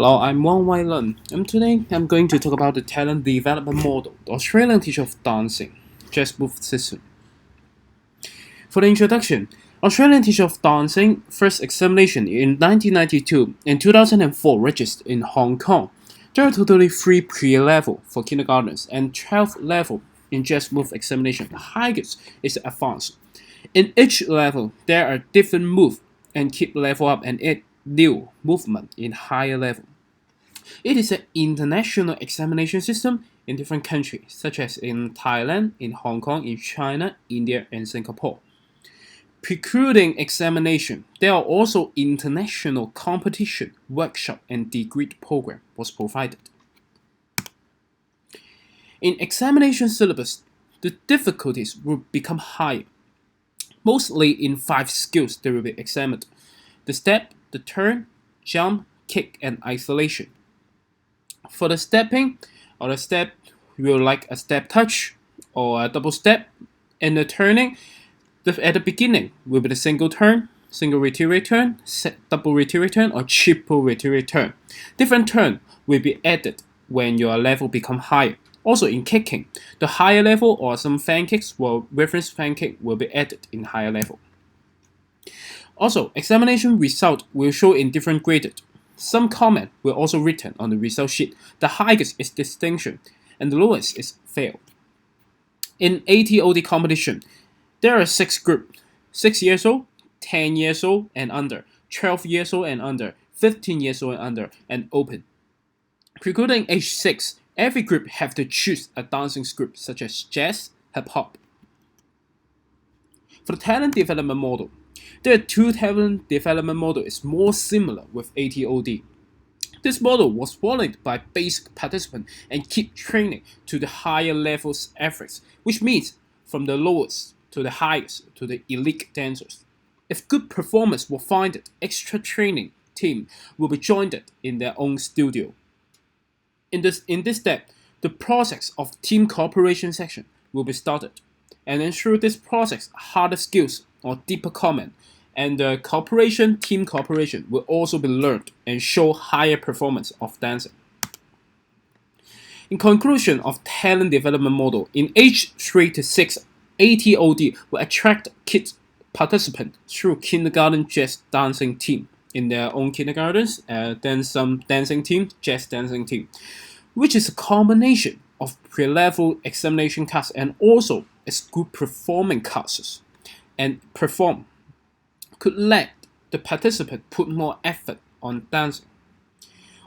Hello, I'm Wai Lun, and today I'm going to talk about the talent development model, the Australian teacher of dancing, jazz move system. For the introduction, Australian teacher of dancing first examination in 1992 and 2004 registered in Hong Kong. There are totally 3 pre-level for kindergartens and 12 level in jazz move examination. The highest is advanced. In each level, there are different move and keep level up and add new movement in higher level. It is an international examination system in different countries, such as in Thailand, in Hong Kong, in China, India, and Singapore. Precluding examination, there are also international competition, workshop, and degree program was provided. In examination syllabus, the difficulties will become higher. Mostly in 5 skills they will be examined: the step, the turn, jump, kick, and isolation. For the stepping, or the step, we will like a step touch or a double step. And the turning, at the beginning will be the single turn, single retirate turn, double retirate turn, or triple retirate turn. Different turn will be added when your level become higher. Also in kicking, the higher level or some fan kicks or reference fan kick will be added in higher level. Also, examination result will show in different graded. Some comment will also written on the result sheet. The highest is distinction and the lowest is fail. In ATOD competition, there are 6 groups: 6 years old, 10 years old and under, 12 years old and under, 15 years old and under, and open. Precluding age 6, every group have to choose a dancing group such as jazz, hip hop. For the talent development model, there are 2 talent development model is more similar with ATOD. This model was followed by basic participant and keep training to the higher levels efforts, which means from the lowest to the highest to the elite dancers. If good performance will find it, extra training team will be joined in their own studio. In this step, the process of team cooperation section will be started, and then through this process, harder skills or deeper comment and the team cooperation will also be learned and show higher performance of dancing. In conclusion of talent development model, in age 3 to 6, ATOD will attract kids participants through kindergarten jazz dancing team in their own kindergartens, then some dancing team, jazz dancing team, which is a combination of pre-level examination classes and also a school performing classes, and perform could let the participant put more effort on dancing.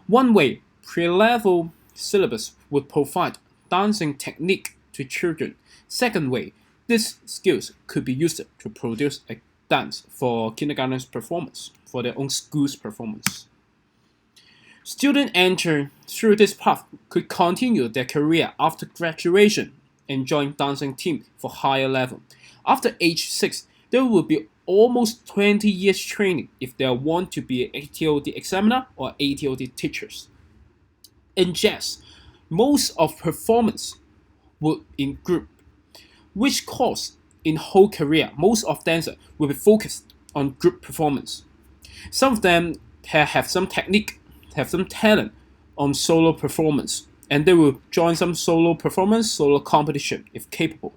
One way, pre-level syllabus would provide dancing technique to children. Second way, these skills could be used to produce a dance for kindergarten's performance, for their own school's performance. Students enter through this path could continue their career after graduation and join dancing team for higher level. After age 6, there will be almost 20 years training if they want to be an ATOD examiner or ATOD teachers. In jazz, most of performance would in group, which cause in whole career most of dancers will be focused on group performance. Some of them have some technique, have some talent on solo performance, and they will join some solo performance, solo competition if capable.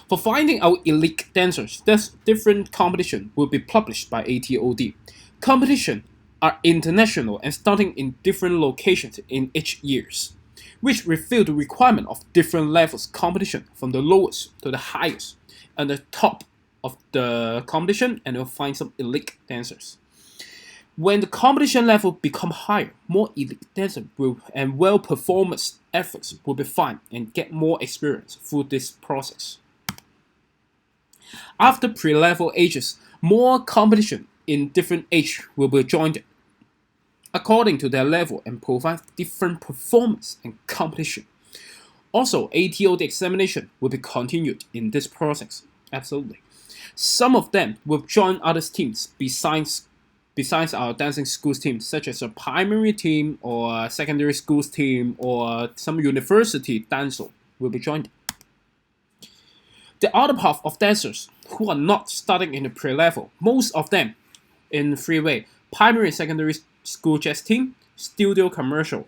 For finding out elite dancers, this different competition will be published by ATOD. Competition are international and starting in different locations in each years, which reveal the requirement of different levels competition from the lowest to the highest, and the top of the competition, and you'll find some elite dancers. When the competition level become higher, more elite dancers and well performance efforts will be found and get more experience through this process. After pre-level ages, more competition in different age will be joined according to their level and provide different performance and competition. Also, ATOD examination will be continued in this process. Absolutely. Some of them will join other teams besides our dancing schools team, such as a primary team or a secondary schools team or some university dancer will be joined. The other part of dancers who are not starting in the pre-level, most of them in 3 ways: primary and secondary school jazz team, studio commercial,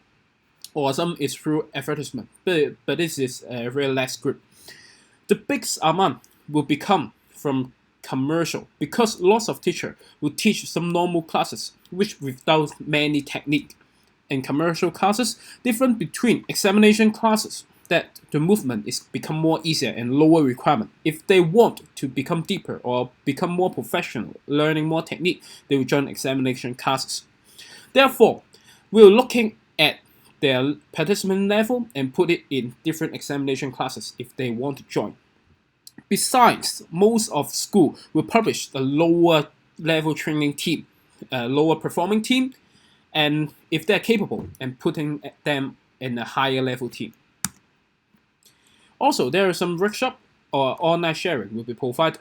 or some is through advertisement. But this is a very less group. The biggest amount will become from commercial because lots of teachers will teach some normal classes which without many technique. In commercial classes, different between examination classes that the movement is become more easier and lower requirement. If they want to become deeper or become more professional, learning more technique, they will join examination classes. Therefore, we're looking at their participant level and put it in different examination classes if they want to join. Besides, most of school will publish the lower level training team, lower performing team, and if they're capable, and putting them in a higher level team. Also, there is some workshop or online sharing will be provided.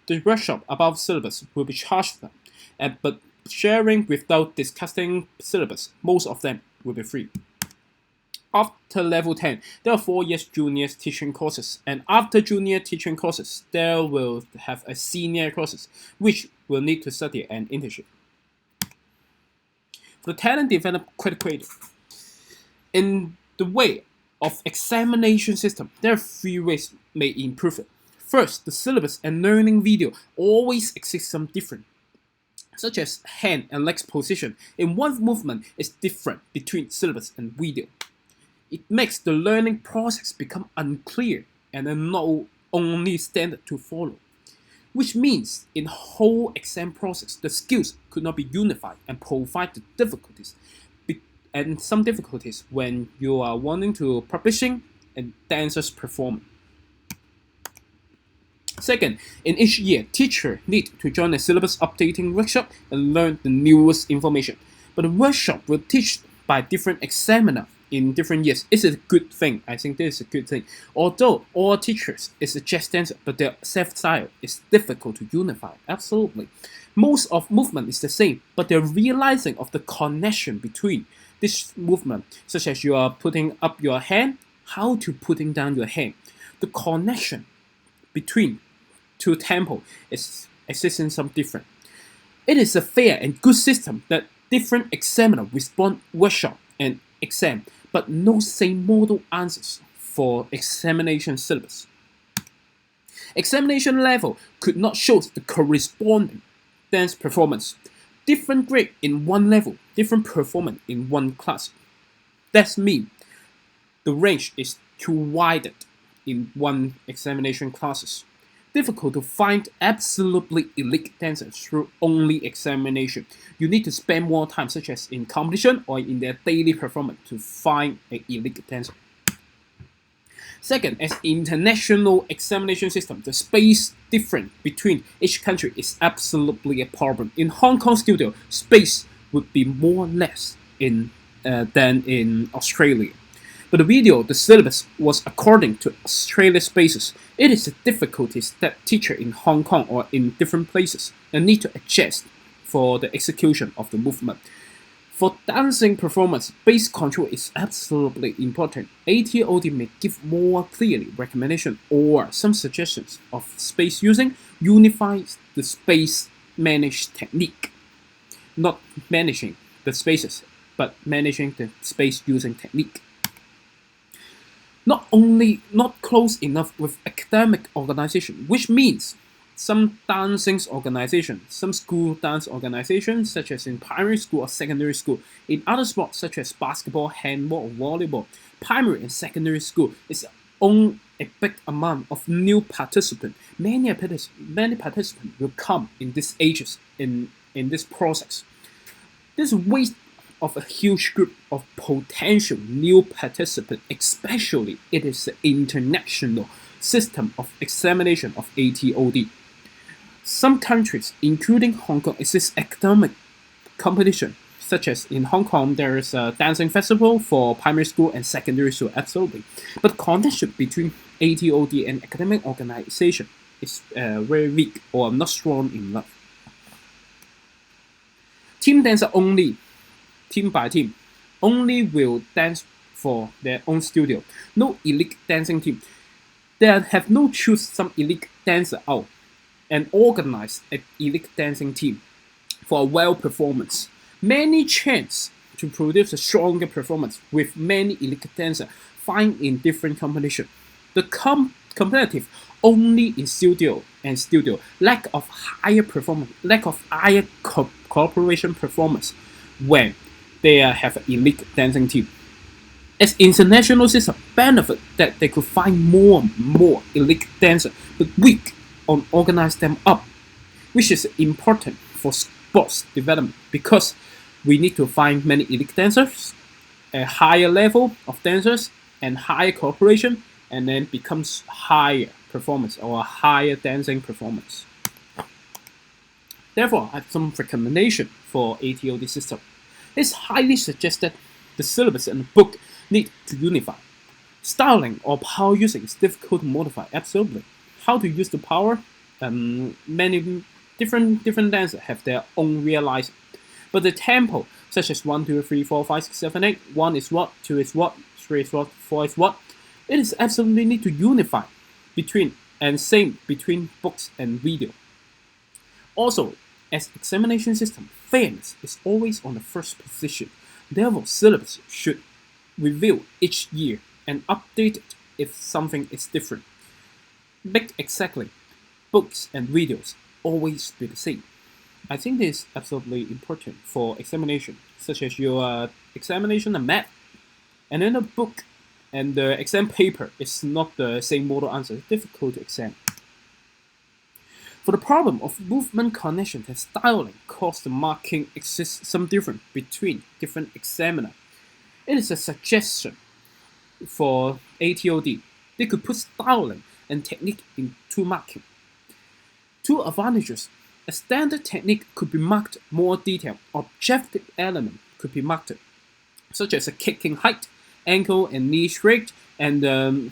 The workshop about syllabus will be charged them, but sharing without discussing syllabus, most of them will be free. After level 10, there are 4 years junior teaching courses, and after junior teaching courses, there will have a senior courses, which will need to study an internship. For the talent development criteria, in the way of examination system, there are 3 ways may improve it. First, the syllabus and learning video always exist some different, such as hand and legs position in one movement is different between syllabus and video. It makes the learning process become unclear and a not only standard to follow, which means in whole exam process, the skills could not be unified and provide the difficulties and some difficulties when you are wanting to publishing and dancers performing. Second, in each year, teacher need to join a syllabus updating workshop and learn the newest information. But the workshop will teach by different examiner in different years. It's a good thing. I think this is a good thing. Although all teachers is a jazz dancer, but their self-style is difficult to unify. Absolutely. Most of movement is the same, but the realizing of the connection between this movement, such as you are putting up your hand, how to putting down your hand. The connection between two tempo is existing some different. It is a fair and good system that different examiner respond workshop and exam, but no same model answers for examination syllabus. Examination level could not show the corresponding dance performance. Different grade in one level, different performance in one class. That means the range is too wide in one examination classes. Difficult to find absolutely elite dancers through only examination. You need to spend more time, such as in competition or in their daily performance, to find an elite dancer. Second, as international examination system, the space difference between each country is absolutely a problem. In Hong Kong studio, space would be more or less than in Australia. But the video, the syllabus was according to Australia's spaces. It is the difficulties that teacher in Hong Kong or in different places and need to adjust for the execution of the movement. For dancing performance, base control is absolutely important. ATOD may give more clearly recommendation or some suggestions of space using unifies the space managed technique. Not managing the spaces, but managing the space using technique. Not close enough with academic organization, which means some dancing organization, some school dance organizations, such as in primary school or secondary school, in other sports such as basketball, handball, or volleyball, primary and secondary school is own a big amount of new participants. Many participants will come in these ages in this process. This waste of a huge group of potential new participants, especially it is the international system of examination of ATOD. Some countries, including Hong Kong, exist academic competition, such as in Hong Kong, there is a dancing festival for primary school and secondary school, absolutely. But connection between ATOD and academic organization is very weak or not strong enough. Team dancer only, team by team, only will dance for their own studio. No elite dancing team. They have no choose some elite dancer out and organize an elite dancing team for a well performance. many chance to produce a stronger performance with many elite dancers find in different competition. The competitive only in studio lack of higher performance, lack of higher cooperation performance when they have an elite dancing team. As international system benefit that they could find more and more elite dancers, but weak on organize them up, which is important for sports development because we need to find many elite dancers, a higher level of dancers, and higher cooperation, and then becomes higher performance or a higher dancing performance. Therefore, I have some recommendation for ATOD system. It's highly suggested the syllabus and the book need to unify. Styling or power using is difficult to modify, absolutely. How to use the power? Many different dancers have their own realizing. But the tempo, such as 1, 2, 3, 4, 5, 6, 7, 8, 1 is what, 2 is what, 3 is what, 4 is what, it is absolutely need to unify between and same between books and video. Also, as examination system, fairness is always on the first position. Therefore, syllabus should review each year and update it if something is different. Make exactly books and videos always be the same. I think this is absolutely important for examination, such as your examination and math, and then the book and the exam paper is not the same model answer. It's difficult to examine. For the problem of movement connection and styling cause the marking exists some difference between different examiner. It is a suggestion for ATOD. They could put styling and technique into marking. Two advantages. A standard technique could be marked more detailed. Objective element could be marked, such as a kicking height, ankle and knee straight, and the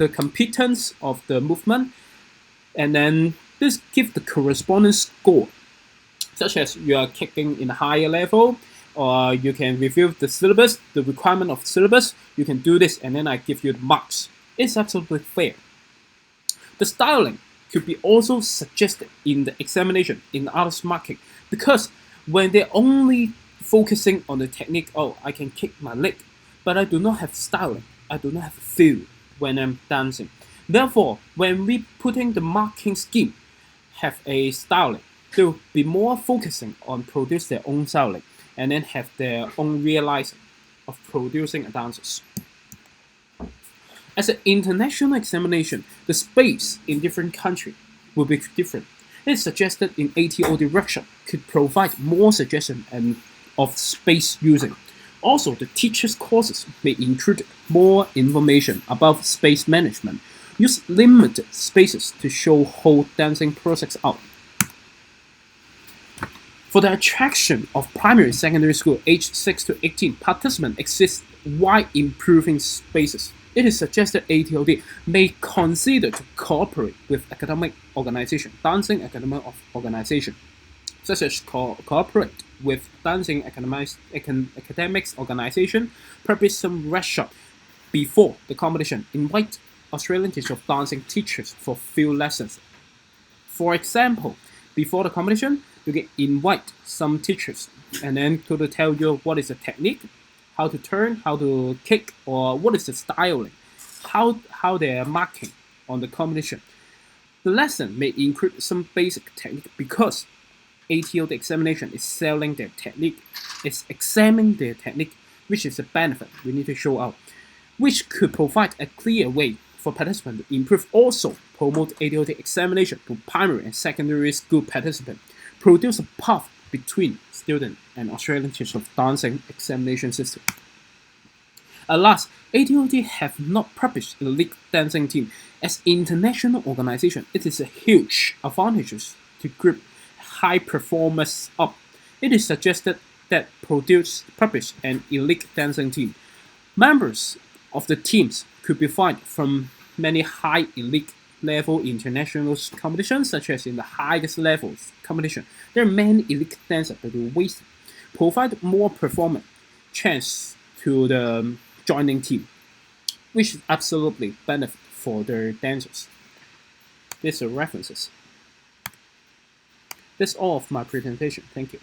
competence of the movement. And then this gives the corresponding score, such as you are kicking in a higher level, or you can review the syllabus, the requirement of the syllabus, you can do this, and then I give you the marks. It's absolutely fair. The styling could be also suggested in the examination, in others marking, because when they're only focusing on the technique, oh, I can kick my leg, but I do not have styling, I do not have feel when I'm dancing. Therefore, when we putting the marking scheme have a styling, they will be more focusing on produce their own styling and then have their own realizing of producing dances. As an international examination, the space in different countries will be different. It is suggested in ATOD workshop could provide more suggestion and of space using. Also, the teacher's courses may include more information about space management. Use limited spaces to show whole dancing process out. For the attraction of primary and secondary school aged 6 to 18, participants exist while improving spaces. It is suggested ATOD may consider to cooperate with academic organization, dancing academic organization, such as cooperate with dancing academics organization, prepare some workshop before the competition, invite Australian teachers of dancing teachers for few lessons. For example, before the competition, you can invite some teachers and then to tell you what is the technique, how to turn, how to kick, or what is the styling, how they are marking on the competition. The lesson may include some basic technique because ATO the examination is selling their technique, is examining their technique, which is a benefit we need to show out, which could provide a clear way for participants to improve. Also promote ATO examination to primary and secondary school participants, produce a path between student and Australian teachers of dancing examination system. Alas, ATOT have not published a league dancing team. As international organization, it is a huge advantage to group high performers up. It is suggested that publish an elite dancing team. Members of the teams could be found from many high elite level international competitions, such as in the highest levels competition. There are many elite dancers that will waste, provide more performance chance to the joining team, which is absolutely benefit for their dancers. These are references. That's all of my presentation. Thank you.